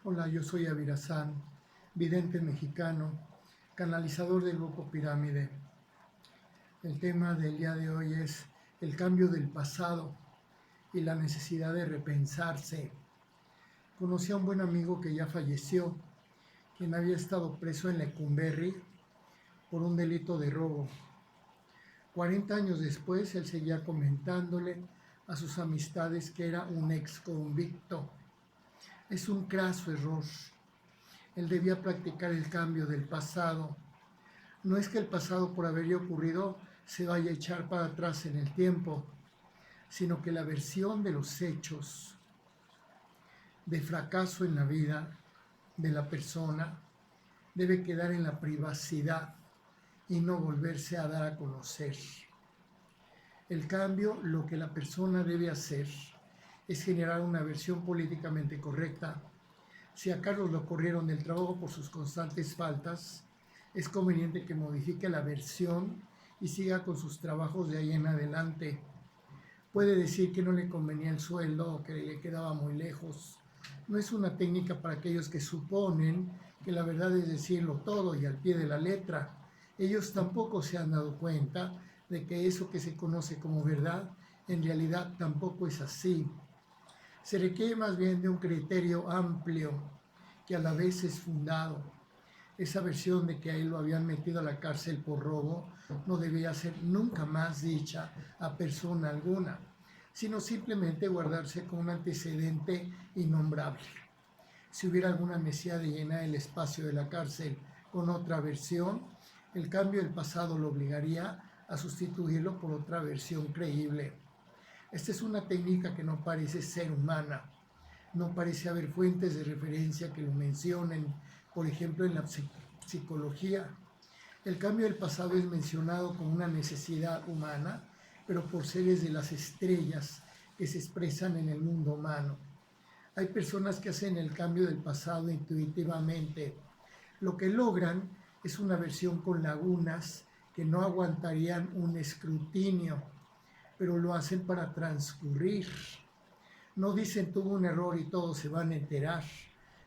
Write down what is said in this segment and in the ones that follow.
Hola, yo soy Avirazán, vidente mexicano, canalizador del grupo Pirámide. El tema del día de hoy es el cambio del pasado y la necesidad de repensarse. Conocí a un buen amigo que ya falleció, quien había estado preso en Lecumberri por un delito de robo. 40 años después, él seguía comentándole a sus amistades que era un ex convicto. Es un craso error. Él debía practicar el cambio del pasado. No es que el pasado por haber ocurrido se vaya a echar para atrás en el tiempo, sino que la versión de los hechos de fracaso en la vida de la persona debe quedar en la privacidad y no volverse a dar a conocer. El cambio, lo que la persona debe hacer es generar una versión políticamente correcta. Si a Carlos lo corrieron del trabajo por sus constantes faltas, es conveniente que modifique la versión y siga con sus trabajos de ahí en adelante. Puede decir que no le convenía el sueldo o que le quedaba muy lejos. No es una técnica para aquellos que suponen que la verdad es decirlo todo y al pie de la letra. Ellos tampoco se han dado cuenta de que eso que se conoce como verdad en realidad tampoco es así. Se requiere más bien de un criterio amplio que a la vez es fundado. Esa versión de que a él lo habían metido a la cárcel por robo no debía ser nunca más dicha a persona alguna, sino simplemente guardarse con un antecedente innombrable. Si hubiera alguna necesidad de llenar el espacio de la cárcel con otra versión, el cambio del pasado lo obligaría a sustituirlo por otra versión creíble. Esta es una técnica que no parece ser humana. No parece haber fuentes de referencia que lo mencionen, por ejemplo, en la psicología. El cambio del pasado es mencionado como una necesidad humana, pero por seres de las estrellas que se expresan en el mundo humano. Hay personas que hacen el cambio del pasado intuitivamente. Lo que logran es una versión con lagunas que no aguantarían un escrutinio, pero lo hacen para transcurrir. No dicen tuvo un error y todos se van a enterar.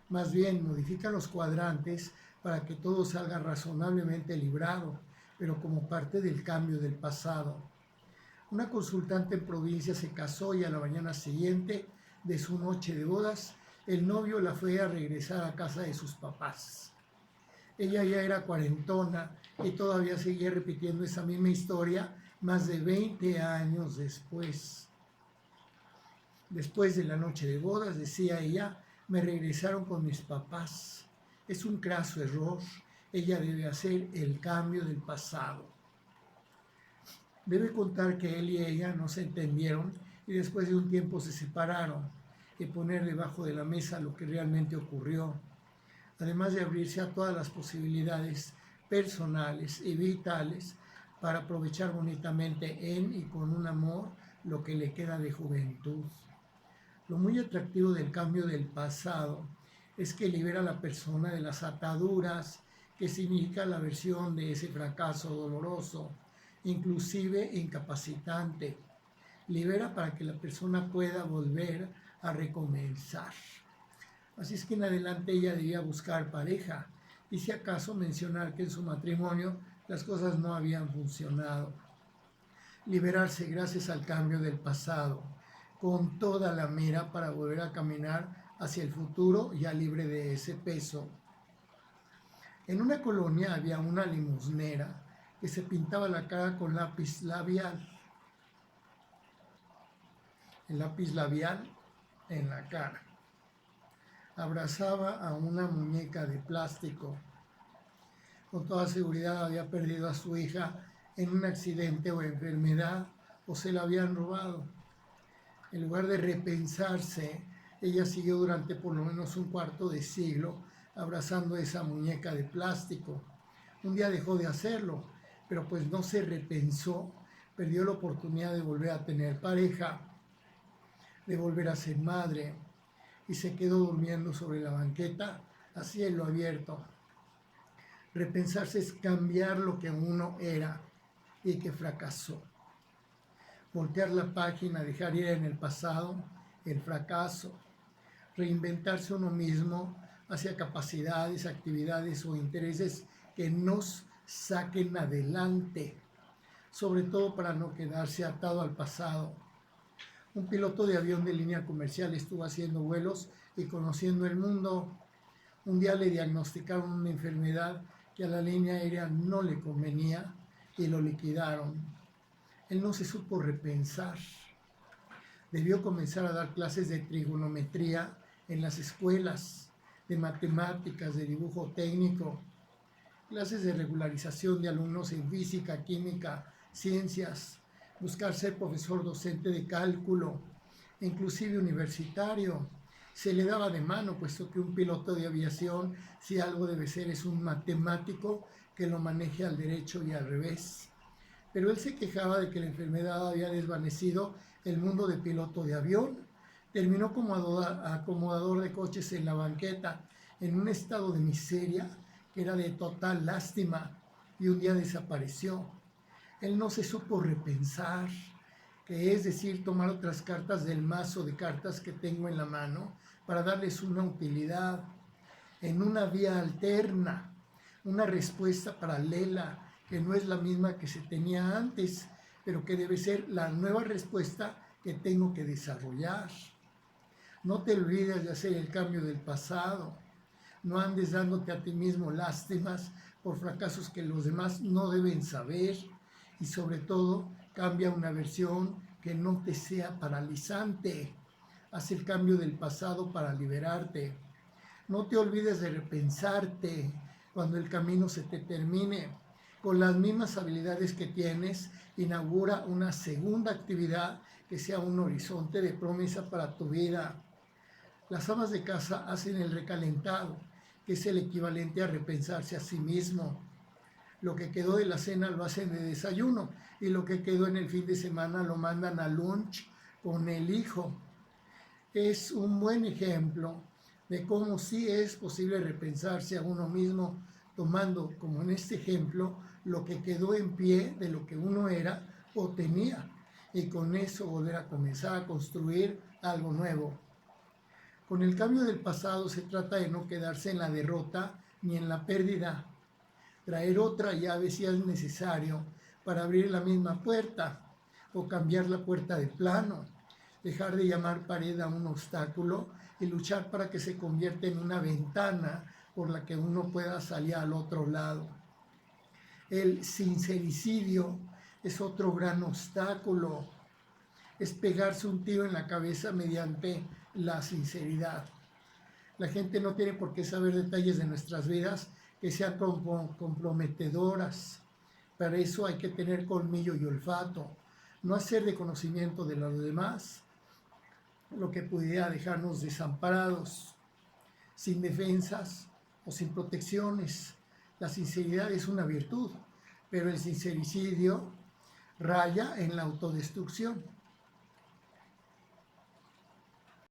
Más bien modifican los cuadrantes para que todo salga razonablemente librado, pero como parte del cambio del pasado. Una consultante en provincia se casó y a la mañana siguiente de su noche de bodas, el novio la fue a regresar a casa de sus papás. Ella ya era cuarentona y todavía seguía repitiendo esa misma historia más de 20 años después. Después de la noche de bodas, decía ella, me regresaron con mis papás. Es un craso error. Ella debe hacer el cambio del pasado. Debe contar que él y ella no se entendieron y después de un tiempo se separaron y poner debajo de la mesa lo que realmente ocurrió, además de abrirse a todas las posibilidades personales y vitales para aprovechar bonitamente en y con un amor lo que le queda de juventud. Lo muy atractivo del cambio del pasado es que libera a la persona de las ataduras que significa la versión de ese fracaso doloroso, inclusive incapacitante. Libera para que la persona pueda volver a recomenzar. Así es que en adelante ella debía buscar pareja y si acaso mencionar que en su matrimonio las cosas no habían funcionado. Liberarse gracias al cambio del pasado, con toda la mira para volver a caminar hacia el futuro ya libre de ese peso. En una colonia había una limosnera que se pintaba la cara con lápiz labial. El lápiz labial en la cara. Abrazaba a una muñeca de plástico. Con toda seguridad había perdido a su hija en un accidente o enfermedad o se la habían robado. En lugar de repensarse, ella siguió durante por lo menos un cuarto de siglo abrazando esa muñeca de plástico. Un día dejó de hacerlo, pero pues no se repensó, perdió la oportunidad de volver a tener pareja, de volver a ser madre, y se quedó durmiendo sobre la banqueta a cielo abierto. Repensarse es cambiar lo que uno era y que fracasó. Voltear la página, dejar ir en el pasado el fracaso, reinventarse uno mismo hacia capacidades, actividades o intereses que nos saquen adelante, sobre todo para no quedarse atado al pasado. Un piloto de avión de línea comercial estuvo haciendo vuelos y conociendo el mundo. Un día le diagnosticaron una enfermedad que a la línea aérea no le convenía y lo liquidaron. Él no se supo repensar. Debió comenzar a dar clases de trigonometría en las escuelas, de matemáticas, de dibujo técnico, clases de regularización de alumnos en física, química, ciencias, buscar ser profesor docente de cálculo, inclusive universitario. Se le daba de mano, puesto que un piloto de aviación, si algo debe ser, es un matemático que lo maneje al derecho y al revés. Pero él se quejaba de que la enfermedad había desvanecido el mundo de piloto de avión. Terminó como acomodador de coches en la banqueta, en un estado de miseria que era de total lástima, y un día desapareció. Él no se supo repensar, que es decir, tomar otras cartas del mazo de cartas que tengo en la mano para darles una utilidad, en una vía alterna, una respuesta paralela, que no es la misma que se tenía antes, pero que debe ser la nueva respuesta que tengo que desarrollar. No te olvides de hacer el cambio del pasado. No andes dándote a ti mismo lástimas por fracasos que los demás no deben saber. Y sobre todo, cambia una versión que no te sea paralizante. Haz el cambio del pasado para liberarte. No te olvides de repensarte cuando el camino se te termine. Con las mismas habilidades que tienes, inaugura una segunda actividad que sea un horizonte de promesa para tu vida. Las amas de casa hacen el recalentado, que es el equivalente a repensarse a sí mismo. Lo que quedó de la cena lo hacen de desayuno y lo que quedó en el fin de semana lo mandan a lunch con el hijo. Es un buen ejemplo de cómo sí es posible repensarse a uno mismo, tomando, como en este ejemplo, lo que quedó en pie de lo que uno era o tenía, y con eso volver a comenzar a construir algo nuevo. Con el cambio del pasado se trata de no quedarse en la derrota ni en la pérdida. Traer otra llave si es necesario para abrir la misma puerta o cambiar la puerta de plano. Dejar de llamar pared a un obstáculo y luchar para que se convierta en una ventana por la que uno pueda salir al otro lado. El sincericidio es otro gran obstáculo. Es pegarse un tiro en la cabeza mediante la sinceridad. La gente no tiene por qué saber detalles de nuestras vidas que sean comprometedoras. Para eso hay que tener colmillo y olfato, no hacer de conocimiento de los demás lo que pudiera dejarnos desamparados, sin defensas o sin protecciones. La sinceridad es una virtud, pero el sincericidio raya en la autodestrucción.